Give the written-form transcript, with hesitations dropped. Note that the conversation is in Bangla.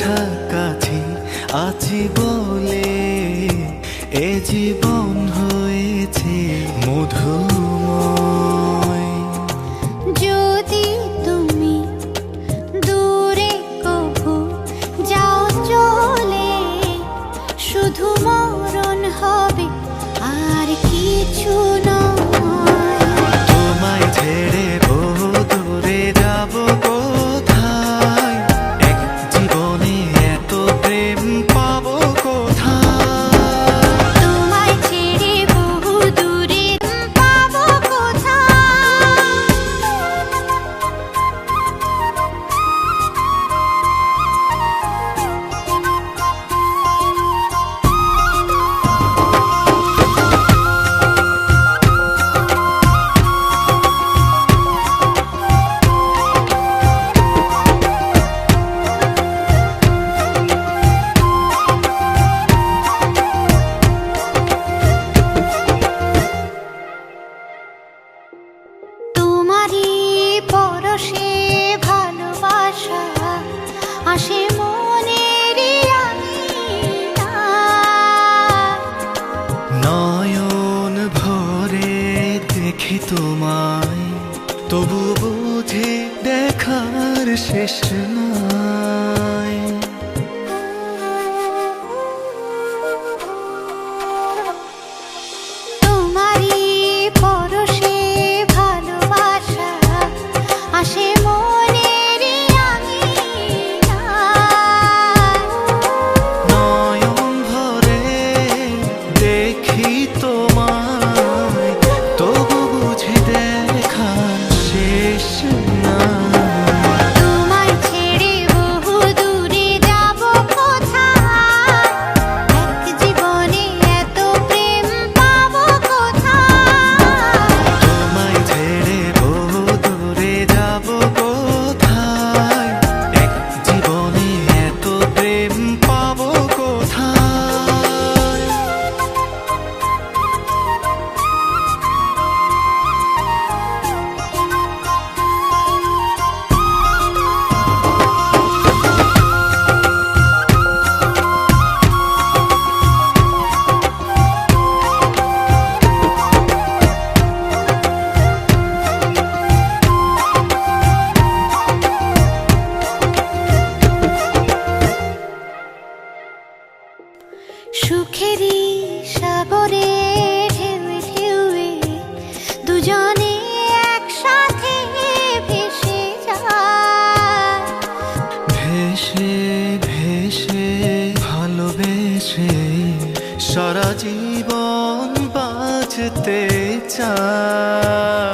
কাছাকাছি আছি বলে এ জীবন হয়েছে মধুময়। যদি তুমি দূরে কভু যাও চলে, শুধু মরণ হবে আর কিছু নয়। তোমায় ছেড়ে বহু দূরে যাব কোথায়, এক জীবনে এত প্রেম পাবো কোথায়। তোমায় ছেড়ে বহু দূরে পাবো কোথায়। তোমারই পরশে ভালোবাসা আসে মনের নয়ন ভরে দেখি তোমায়, তবু বুঝে দেখার শেষ নাই। তোমারই পরশে ভালোবাসা আসে মনের নয়ন ভরে দেখি তোমায়, তবু বুঝে দেখার শেষ নাই। তোমায় ছেড়ে বহু দূরে যাব কোথায়, এক জীবনে এত প্রেম পাবো কোথায়। তোমায় ছেড়ে বহু দূরে যাব কোথায়, এক জীবনে এত প্রেম পাবো কোথায়। সুখেরই সাগরে ঢেউয়ে ঢেউয়ে দুজনে একসাথে ভেসে যায়। ভেসে ভেসে ভালোবেসে সারা জীবন বাঁচতে চায়।